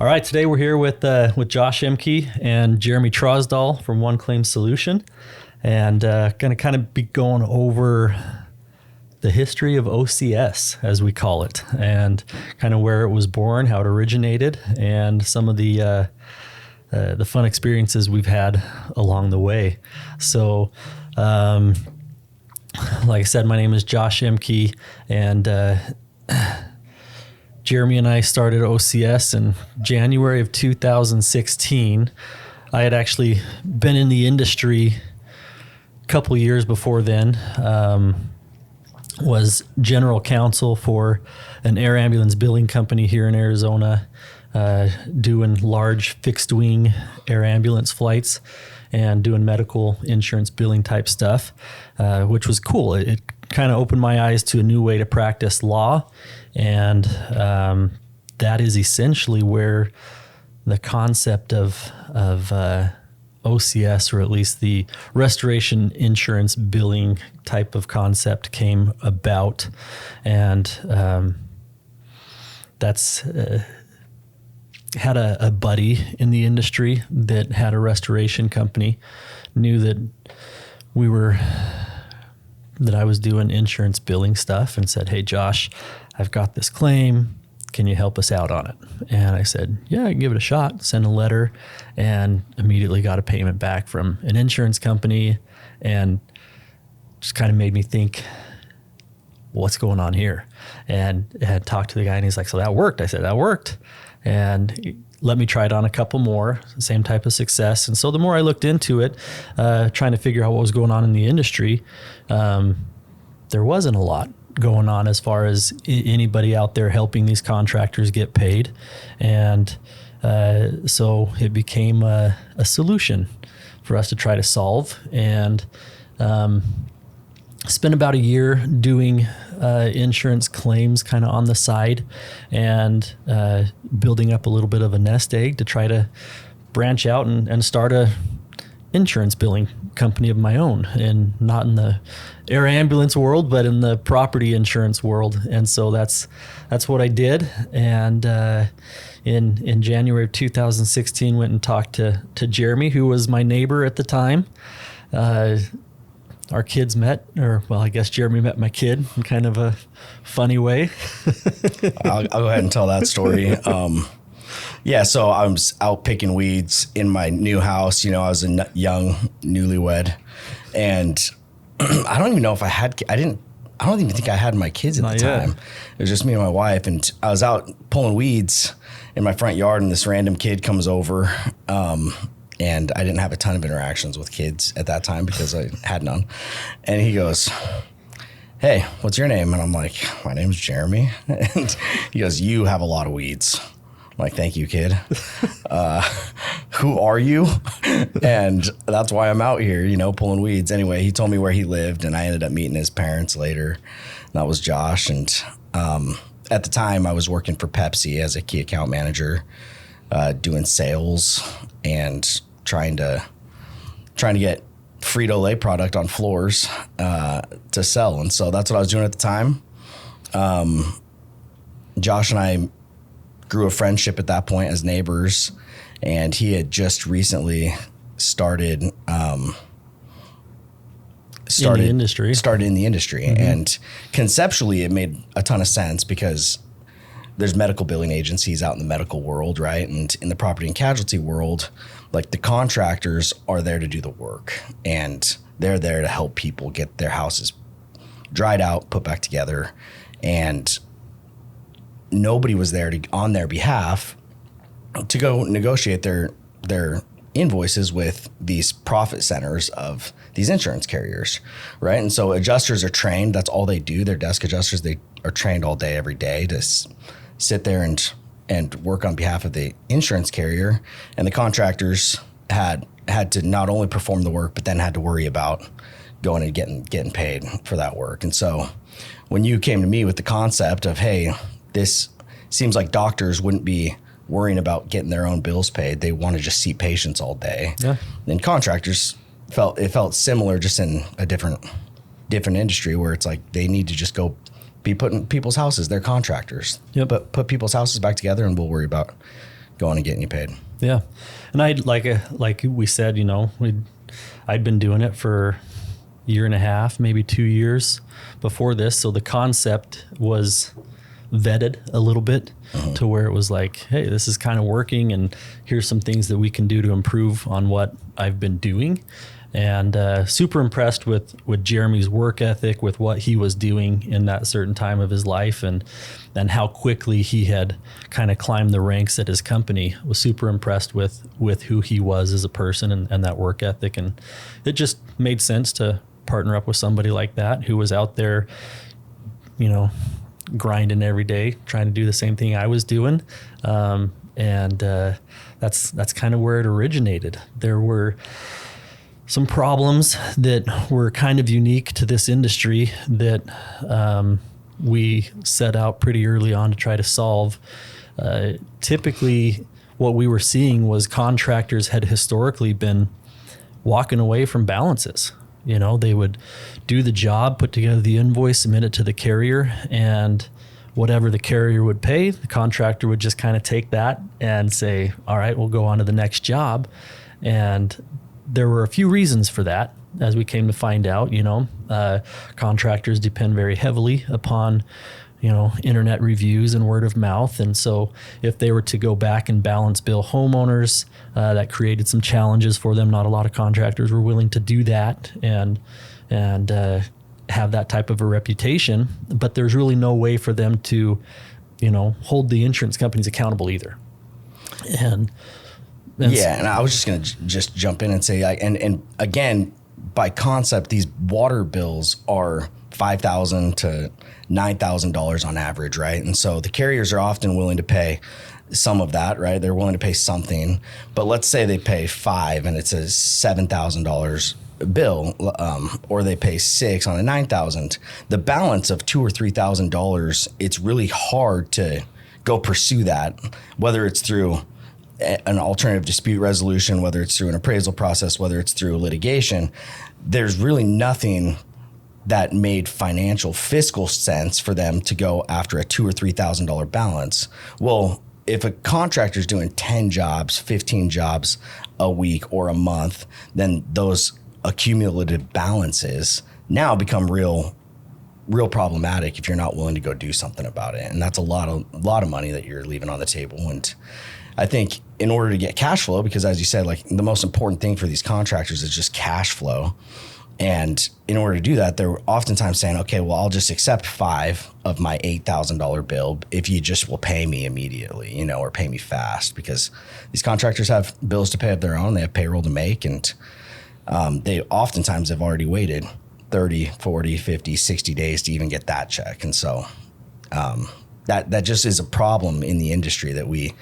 All right, today we're here with Josh Emke and Jeremy Trosdahl from One Claim Solution, and going to kind of be going over the history of OCS, as we call it, and kind of where it was born, how it originated, and some of the fun experiences we've had along the way. So, like I said, my name is Josh Emke, and Jeremy and I started OCS in January of 2016. I had actually been in the industry a couple years before then, was general counsel for an air ambulance billing company here in Arizona, doing large fixed wing air ambulance flights and doing medical insurance billing type stuff, which was cool. It kind of opened my eyes to a new way to practice law. And that is essentially where the concept of OCS, or at least the restoration insurance billing type of concept, came about. And that's had a buddy in the industry that had a restoration company, knew that I was doing insurance billing stuff, and said, "Hey, Josh, I've got this claim. Can you help us out on it?" And I said, "Yeah, I can give it a shot." Sent a letter and immediately got a payment back from an insurance company, and just kind of made me think, what's going on here? And had talked to the guy, and he's like, "So that worked?" I said, "That worked." And he let me try it on a couple more, same type of success. And so the more I looked into it, trying to figure out what was going on in the industry, there wasn't a lot going on as far as anybody out there helping these contractors get paid. And so it became a solution for us to try to solve. And spent about a year doing insurance claims kind of on the side, and building up a little bit of a nest egg to try to branch out and start a insurance billing company of my own, and not in the air ambulance world, but in the property insurance world. And so that's what I did. And in January of 2016, went and talked to Jeremy, who was my neighbor at the time. Our kids met, or well, I guess Jeremy met my kid in kind of a funny way. I'll go ahead and tell that story. Yeah, so I was out picking weeds in my new house. You know, I was a young newlywed, and I don't even know if I don't even think I had my kids at the time. It was just me and my wife, and I was out pulling weeds in my front yard, and this random kid comes over. And I didn't have a ton of interactions with kids at that time because I had none. And he goes, "Hey, what's your name?" And I'm like, "My name's Jeremy." And he goes, "You have a lot of weeds." I'm like, "Thank you, kid." Who are you? And that's why I'm out here, pulling weeds. Anyway, he told me where he lived, and I ended up meeting his parents later. That was Josh. And at the time, I was working for Pepsi as a key account manager, doing sales and trying to get Frito-Lay product on floors to sell. And so that's what I was doing at the time. Josh and I grew a friendship at that point as neighbors, and he had just recently started in the industry. Mm-hmm. And conceptually it made a ton of sense because there's medical billing agencies out in the medical world, right? And in the property and casualty world, like, the contractors are there to do the work, and they're there to help people get their houses dried out, put back together. And nobody was there on their behalf to go negotiate their invoices with these profit centers of these insurance carriers, right? And so adjusters are trained. That's all they do. They're desk adjusters. They are trained all day, every day to sit there and work on behalf of the insurance carrier. And the contractors had to not only perform the work, but then had to worry about going and getting paid for that work. And so when you came to me with the concept of, hey, this seems like doctors wouldn't be worrying about getting their own bills paid. They want to just see patients all day. Yeah. And contractors felt similar, just in a different industry, where it's like they need to just go be put in people's houses. They're contractors. Yep. But put people's houses back together, and we'll worry about going and getting you paid. Yeah. And I'd like we said, I'd been doing it for a year and a half, maybe 2 years before this. So the concept was vetted a little bit to where it was like, hey, this is kind of working, and here's some things that we can do to improve on what I've been doing. And super impressed with Jeremy's work ethic, with what he was doing in that certain time of his life, and how quickly he had kind of climbed the ranks at his company. Was super impressed with who he was as a person and that work ethic. And it just made sense to partner up with somebody like that who was out there, grinding every day, trying to do the same thing I was doing. And that's kind of where it originated. There were some problems that were kind of unique to this industry that we set out pretty early on to try to solve. Typically, what we were seeing was contractors had historically been walking away from balances. They would do the job, put together the invoice, submit it to the carrier, and whatever the carrier would pay, the contractor would just kind of take that and say, all right, we'll go on to the next job. And there were a few reasons for that, as we came to find out. Contractors depend very heavily upon, internet reviews and word of mouth. And so if they were to go back and balance bill homeowners, that created some challenges for them. Not a lot of contractors were willing to do that and have that type of a reputation, but there's really no way for them to, hold the insurance companies accountable either. And I was just going to just jump in and say, and again, by concept, these water bills are $5,000 to $9,000 on average, right? And so the carriers are often willing to pay some of that, right? They're willing to pay something, but let's say they pay $5,000 and it's a $7,000 bill, or they pay $6,000 on a $9,000. The balance of $2,000 or $3,000, it's really hard to go pursue that, whether it's through an alternative dispute resolution, whether it's through an appraisal process, whether it's through litigation. There's really nothing that made financial fiscal sense for them to go after a $2,000 or $3,000 balance. Well, if a contractor's doing 10 jobs, 15 jobs a week or a month, then those accumulative balances now become real problematic if you're not willing to go do something about it. And that's a lot of money that you're leaving on the table. And I think in order to get cash flow, because as you said, like the most important thing for these contractors is just cash flow. And in order to do that, they're oftentimes saying, okay, well, I'll just accept $5,000 of my $8,000 bill if you just will pay me immediately, or pay me fast, because these contractors have bills to pay of their own. They have payroll to make, and they oftentimes have already waited 30, 40, 50, 60 days to even get that check. And so that just is a problem in the industry that we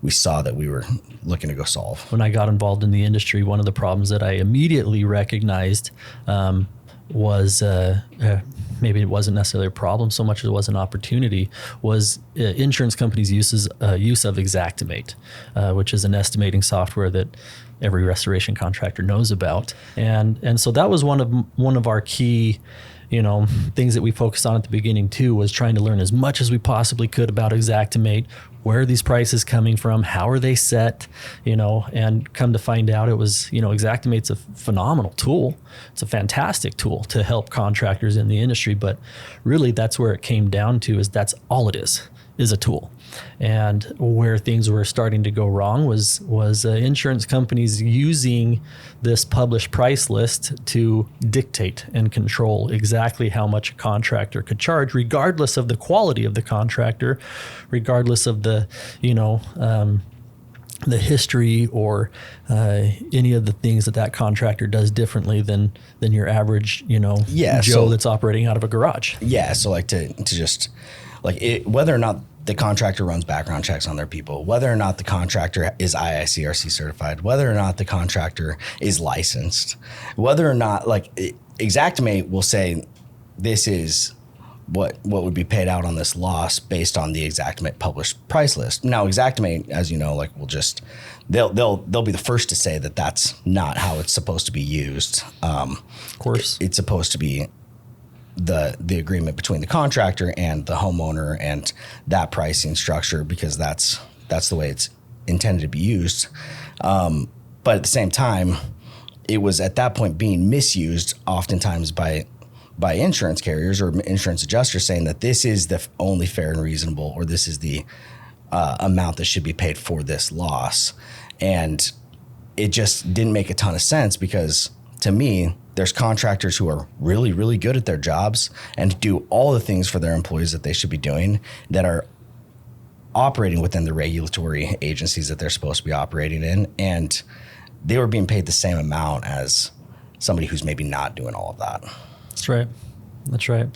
saw that we were looking to go solve. When I got involved in the industry, one of the problems that I immediately recognized was maybe it wasn't necessarily a problem so much as it was an opportunity, was insurance companies' use of Xactimate, which is an estimating software that every restoration contractor knows about. And so that was one of our key things that we focused on at the beginning too, was trying to learn as much as we possibly could about Xactimate. Where are these prices coming from? How are they set? And come to find out it was, Xactimate's a phenomenal tool. It's a fantastic tool to help contractors in the industry, but really that's where it came down to, is that's all it is a tool. And where things were starting to go wrong was insurance companies using this published price list to dictate and control exactly how much a contractor could charge, regardless of the quality of the contractor, regardless of the history or any of the things that contractor does differently than your average Joe that's operating out of a garage. Yeah, so like to just whether or not the contractor runs background checks on their people, whether or not the contractor is IICRC certified, whether or not the contractor is licensed, whether or not Xactimate will say this is what would be paid out on this loss based on the Xactimate published price list. Now, Xactimate, as you know, will just they'll be the first to say that that's not how it's supposed to be used. Of course, it's supposed to be the agreement between the contractor and the homeowner and that pricing structure, because that's the way it's intended to be used. But at the same time, it was at that point being misused oftentimes by insurance carriers or insurance adjusters, saying that this is the only fair and reasonable, or this is the amount that should be paid for this loss. And it just didn't make a ton of sense, because to me, there's contractors who are really, really good at their jobs and do all the things for their employees that they should be doing, that are operating within the regulatory agencies that they're supposed to be operating in. And they were being paid the same amount as somebody who's maybe not doing all of that. That's right. That's right.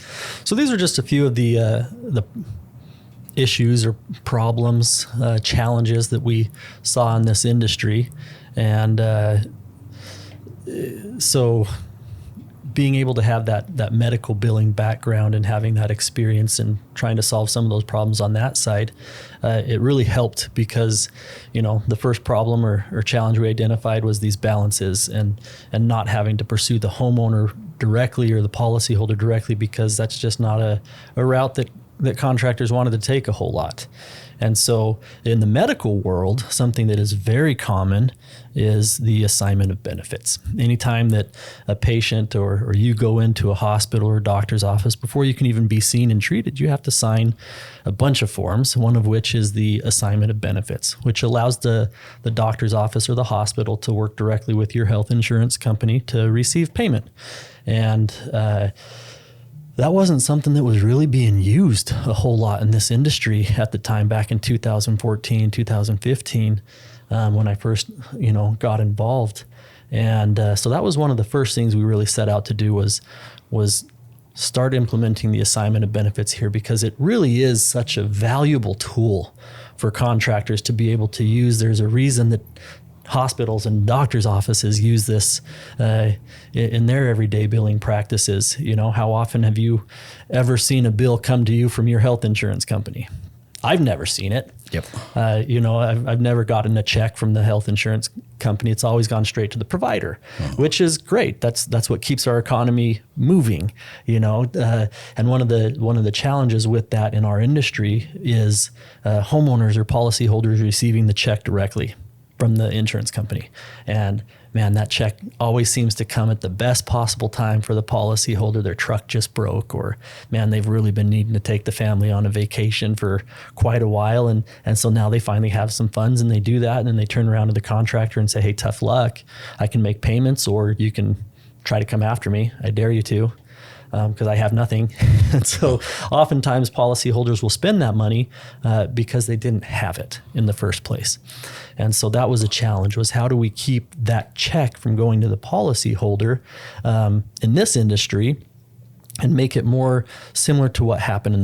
So these are just a few of the issues or problems, challenges that we saw in this industry. And so being able to have that medical billing background and having that experience and trying to solve some of those problems on that side, it really helped, because, the first problem or challenge we identified was these balances and not having to pursue the homeowner directly or the policyholder directly, because that's just not a route that contractors wanted to take a whole lot. And so in the medical world, something that is very common is the assignment of benefits. Anytime that a patient or you go into a hospital or doctor's office, before you can even be seen and treated, you have to sign a bunch of forms, one of which is the assignment of benefits, which allows the doctor's office or the hospital to work directly with your health insurance company to receive payment. And that wasn't something that was really being used a whole lot in this industry at the time, back in 2014, 2015, when I first, got involved. And so that was one of the first things we really set out to do was start implementing the assignment of benefits here, because it really is such a valuable tool for contractors to be able to use. There's a reason that hospitals and doctors' offices use this in their everyday billing practices. How often have you ever seen a bill come to you from your health insurance company? I've never seen it. Yep. I've never gotten a check from the health insurance company. It's always gone straight to the provider, which is great. That's what keeps our economy moving. And one of the challenges with that in our industry is homeowners or policyholders receiving the check directly from the insurance company. And man, that check always seems to come at the best possible time for the policyholder. Their truck just broke, or man, they've really been needing to take the family on a vacation for quite a while. And so now they finally have some funds and they do that. And then they turn around to the contractor and say, hey, tough luck. I can make payments, or you can try to come after me. I dare you to. Because I have nothing. And so oftentimes policyholders will spend that money because they didn't have it in the first place. And so that was a challenge, was how do we keep that check from going to the policyholder in this industry and make it more similar to what happens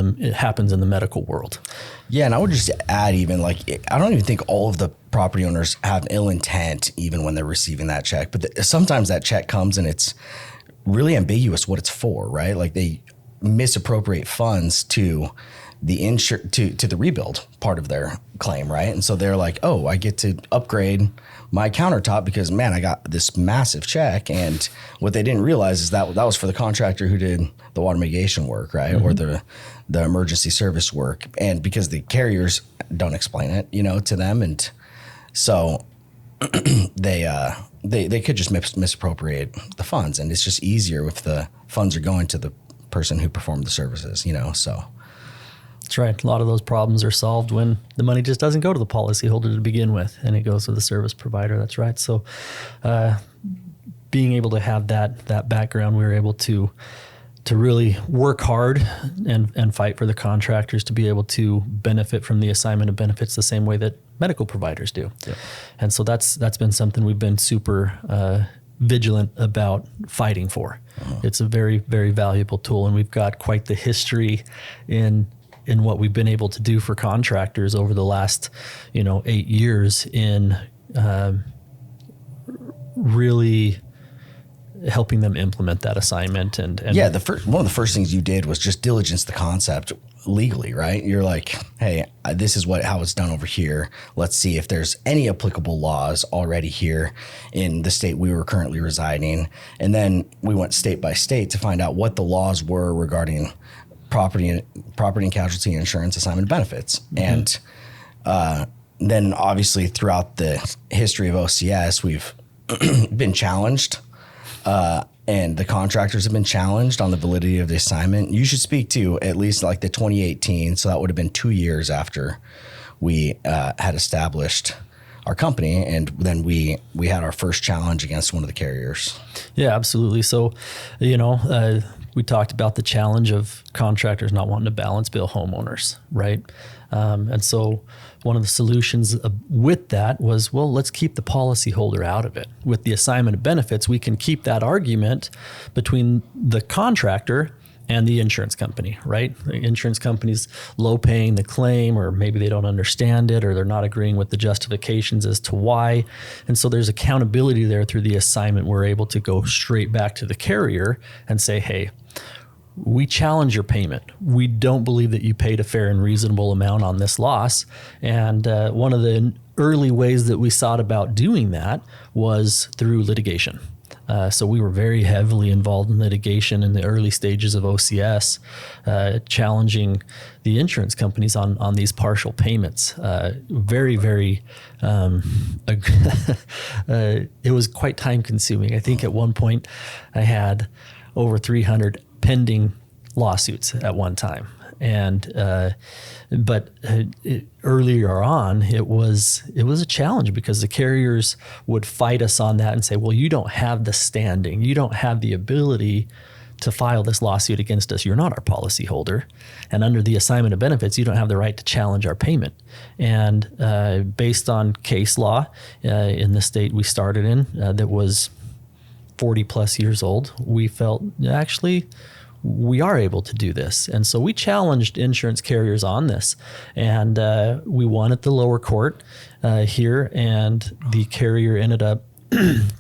in the medical world. Yeah, and I would just add, even I don't even think all of the property owners have ill intent even when they're receiving that check. But sometimes that check comes and it's really ambiguous what it's for, right? Like they misappropriate funds to the to the rebuild part of their claim, right? And so they're like, oh, I get to upgrade my countertop because, man, I got this massive check. And what they didn't realize is that was for the contractor who did the water mitigation work, right? Mm-hmm. Or the emergency service work. And because the carriers don't explain it, to them. And so they could just misappropriate the funds, and it's just easier if the funds are going to the person who performed the services, so. That's right. A lot of those problems are solved when the money just doesn't go to the policyholder to begin with, and it goes to the service provider. That's right. So being able to have that background, we were able to really work hard and fight for the contractors to be able to benefit from the assignment of benefits the same way that medical providers do. Yep. And so that's been something we've been super vigilant about fighting for. Uh-huh. It's a very, very valuable tool, and we've got quite the history in what we've been able to do for contractors over the last 8 years in really helping them implement that assignment. And yeah, one of the first things you did was just diligence the concept legally, right? You're like, hey, this is how it's done over here. Let's see if there's any applicable laws already here in the state we were currently residing. And then we went state by state to find out what the laws were regarding property and casualty insurance assignment of benefits. Mm-hmm. And then obviously throughout the history of OCS, we've been challenged, and the contractors have been challenged on the validity of the assignment. You should speak to at least like the 2018. So that would have been 2 years after we had established our company, and then we had our first challenge against one of the carriers. Yeah, absolutely. So, we talked about the challenge of contractors not wanting to balance bill homeowners, right? And so one of the solutions with that was, well, let's keep the policyholder out of it. With the assignment of benefits, we can keep that argument between the contractor and the insurance company, right? The insurance company's low paying the claim, or maybe they don't understand it, or they're not agreeing with the justifications as to why. And so there's accountability there through the assignment. We're able to go straight back to the carrier and say, hey, we challenge your payment. We don't believe that you paid a fair and reasonable amount on this loss. And one of the early ways that we sought about doing that was through litigation. So we were very heavily involved in litigation in the early stages of OCS, challenging the insurance companies on these partial payments. Very, it was quite time consuming. I think at one point I had over 300 pending lawsuits at one time. And earlier on, it was a challenge because the carriers would fight us on that and say, well, you don't have the standing, you don't have the ability to file this lawsuit against us. You're not our policyholder. And under the assignment of benefits, you don't have the right to challenge our payment. And based on case law in the state we started in, that was 40 plus years old, we felt actually we are able to do this. And so we challenged insurance carriers on this, and we won at the lower court here, and the carrier ended up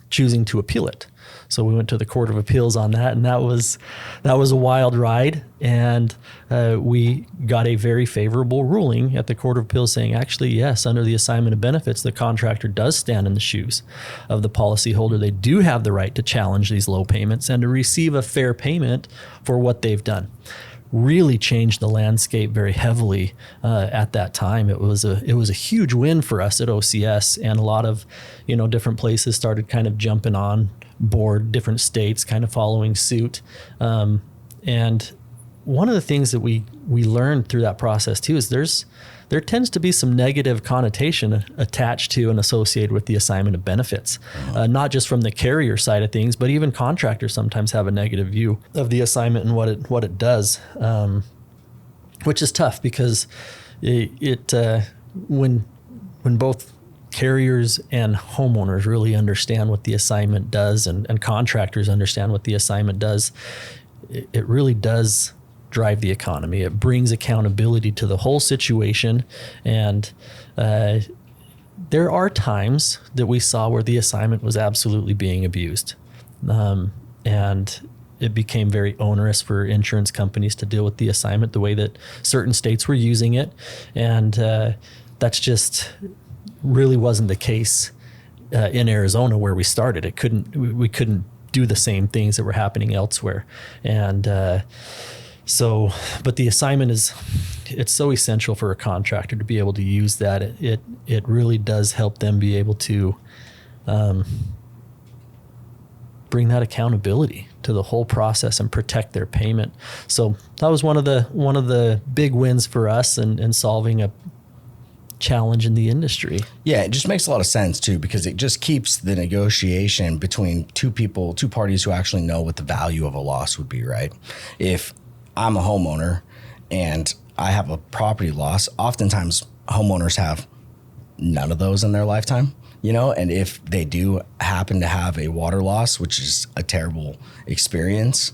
choosing to appeal it. So we went to the Court of Appeals on that, and that was a wild ride. And we got a very favorable ruling at the Court of Appeals saying, actually, yes, under the assignment of benefits, the contractor does stand in the shoes of the policyholder. They do have the right to challenge these low payments and to receive a fair payment for what they've done. Really changed the landscape very heavily at that time. It was a huge win for us at OCS, and a lot of different places started kind of jumping on board, different states kind of following suit. And one of the things that we learned through that process too is there tends to be some negative connotation attached to and associated with the assignment of benefits, not just from the carrier side of things, but even contractors sometimes have a negative view of the assignment and what it does, which is tough because when both carriers and homeowners really understand what the assignment does, and contractors understand what the assignment does, it really does drive the economy. It brings accountability to the whole situation. And there are times that we saw where the assignment was absolutely being abused. And it became very onerous for insurance companies to deal with the assignment the way that certain states were using it. And that's just really wasn't the case in Arizona where we started. We couldn't do the same things that were happening elsewhere. And but the assignment it's so essential for a contractor to be able to use that. It really does help them be able to bring that accountability to the whole process and protect their payment. So that was one of the big wins for us in solving a challenge in the industry. Yeah, it just makes a lot of sense too, because it just keeps the negotiation between two parties who actually know what the value of a loss would be, right? If I'm a homeowner and I have a property loss, oftentimes homeowners have none of those in their lifetime, and if they do happen to have a water loss, which is a terrible experience,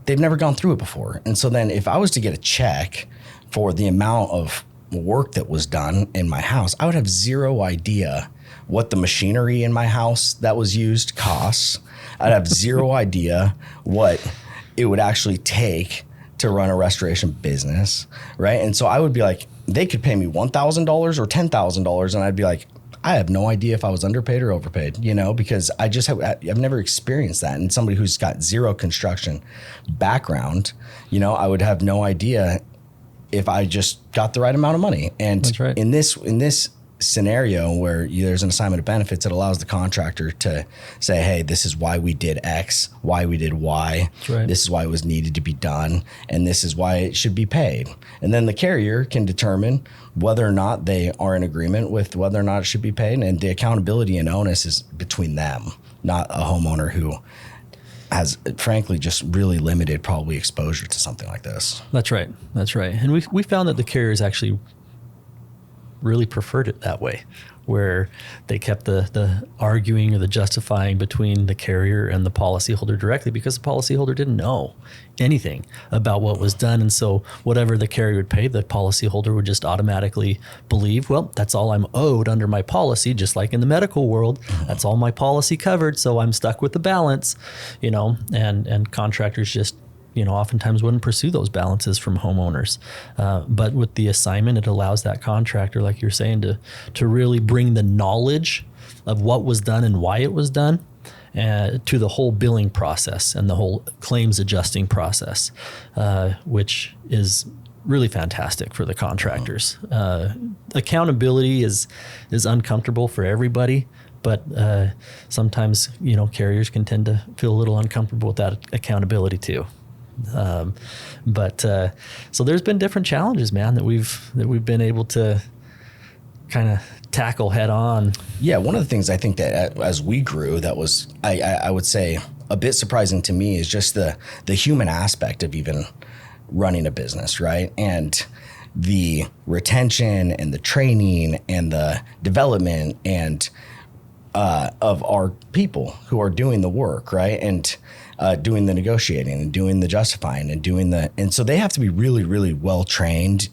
they've never gone through it before. And so then if I was to get a check for the amount of work that was done in my house, I would have zero idea what the machinery in my house that was used costs. I'd have zero idea what it would actually take to run a restoration business, right? And so I would be like, they could pay me $1,000 or $10,000, and I'd be like, I have no idea if I was underpaid or overpaid, because I've never experienced that. And somebody who's got zero construction background, I would have no idea if I just got the right amount of money. And That's right. in this scenario where there's an assignment of benefits, it allows the contractor to say, hey, this is why we did X, why we did Y. That's right. This is why it was needed to be done, and this is why it should be paid. And then the carrier can determine whether or not they are in agreement with whether or not it should be paid. And the accountability and onus is between them, not a homeowner who has, frankly, just really limited probably exposure to something like this. That's right. That's right. And we found that the carriers actually really preferred it that way, where they kept the arguing or the justifying between the carrier and the policyholder directly, because the policyholder didn't know anything about what was done. And so whatever the carrier would pay, the policyholder would just automatically believe, well, that's all I'm owed under my policy, just like in the medical world. That's all my policy covered, so I'm stuck with the balance, and contractors just oftentimes wouldn't pursue those balances from homeowners. But with the assignment, it allows that contractor, like you're saying, to really bring the knowledge of what was done and why it was done to the whole billing process and the whole claims adjusting process, which is really fantastic for the contractors. Accountability is uncomfortable for everybody, but sometimes carriers can tend to feel a little uncomfortable with that accountability too. So there's been different challenges, man, that we've been able to kind of tackle head on. Yeah, one of the things I think that as we grew, that was I would say a bit surprising to me is just the human aspect of even running a business, right? And the retention and the training and the development and of our people who are doing the work, right? And doing the negotiating and doing the justifying and so they have to be really, really well trained,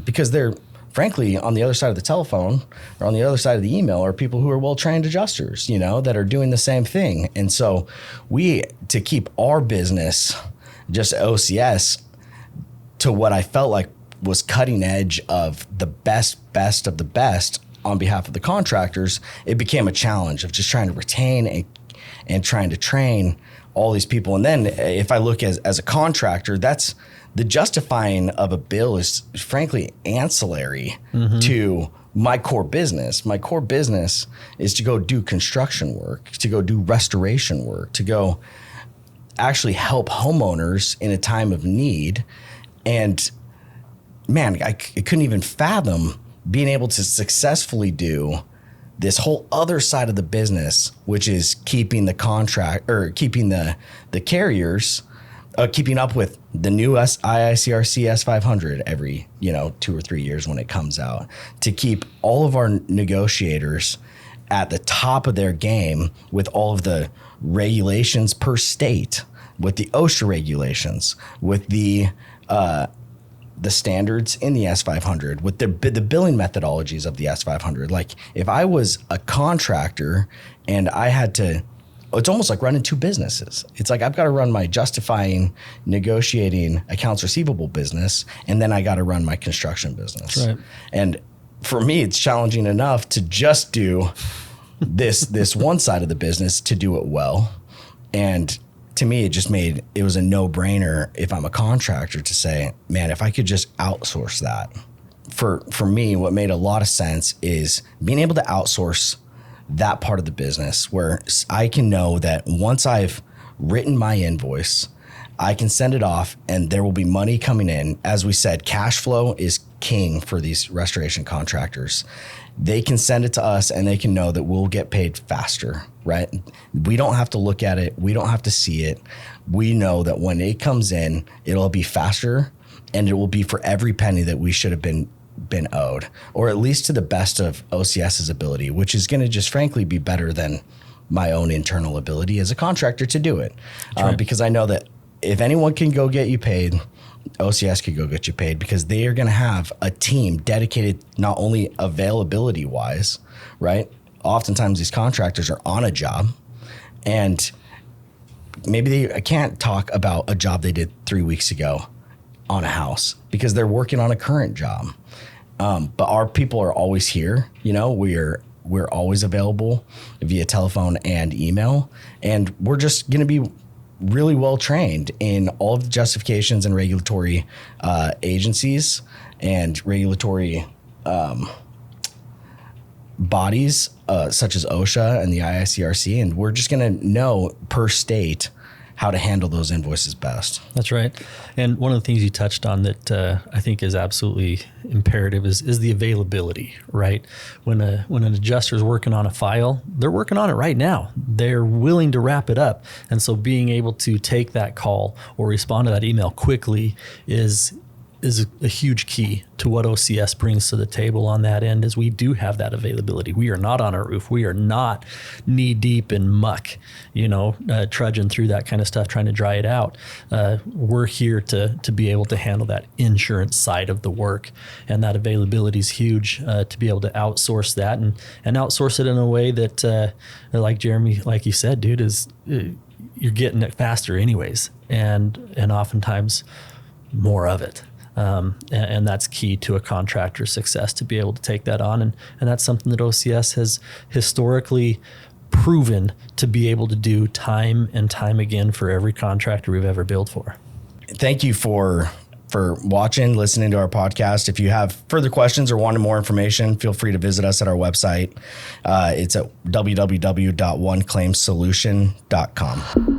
because they're frankly on the other side of the telephone or on the other side of the email are people who are well trained adjusters, that are doing the same thing. And so to keep our business, just OCS, to what I felt like was cutting edge of the best of the best on behalf of the contractors, it became a challenge of just trying to retain and trying to train all these people. And then if I look as a contractor, that's the justifying of a bill is frankly ancillary to my core business. My core business is to go do construction work, to go do restoration work, to go actually help homeowners in a time of need. And man, I couldn't even fathom being able to successfully do this whole other side of the business, which is keeping the contract or keeping the carriers, keeping up with the new IICRC S500 every 2 or 3 years when it comes out, to keep all of our negotiators at the top of their game with all of the regulations per state, with the OSHA regulations, with the standards in the S500, with the billing methodologies of the S500. Like if I was a contractor and I had to, it's almost like running two businesses. It's like I've got to run my justifying, negotiating, accounts receivable business, and then I got to run my construction business. Right. And for me, it's challenging enough to just do this one side of the business, to do it well. And to me, it was a no-brainer if I'm a contractor to say, man, if I could just outsource that. For me, what made a lot of sense is being able to outsource that part of the business, where I can know that once I've written my invoice, I can send it off and there will be money coming in. As we said, cash flow is king for these restoration contractors. They can send it to us and they can know that we'll get paid faster, right? We don't have to look at it. We don't have to see it. We know that when it comes in, it'll be faster and it will be for every penny that we should have been owed, or at least to the best of OCS's ability, which is going to just frankly be better than my own internal ability as a contractor to do it. Right. Because I know that if anyone can go get you paid, OCS could go get you paid, because they are going to have a team dedicated not only availability wise, right? Oftentimes these contractors are on a job and maybe they can't talk about a job they did 3 weeks ago on a house because they're working on a current job. But our people are always here. We're always available via telephone and email, and we're just going to be really well trained in all of the justifications and regulatory agencies and regulatory bodies such as OSHA and the IICRC, and we're just going to know per state how to handle those invoices best. That's right. And one of the things you touched on that I think is absolutely imperative is the availability, right? When an adjuster is working on a file, they're working on it right now. They're willing to wrap it up. And so being able to take that call or respond to that email quickly is a huge key to what OCS brings to the table on that end. Is we do have that availability. We are not on our roof. We are not knee deep in muck, trudging through that kind of stuff, trying to dry it out. We're here to be able to handle that insurance side of the work, and that availability is huge to be able to outsource that and outsource it in a way that, like Jeremy, like you said, dude, is you're getting it faster anyways, and oftentimes more of it. And that's key to a contractor's success, to be able to take that on. And that's something that OCS has historically proven to be able to do time and time again for every contractor we've ever built for. Thank you for watching, listening to our podcast. If you have further questions or wanted more information, feel free to visit us at our website. It's at www.oneclaimsolution.com.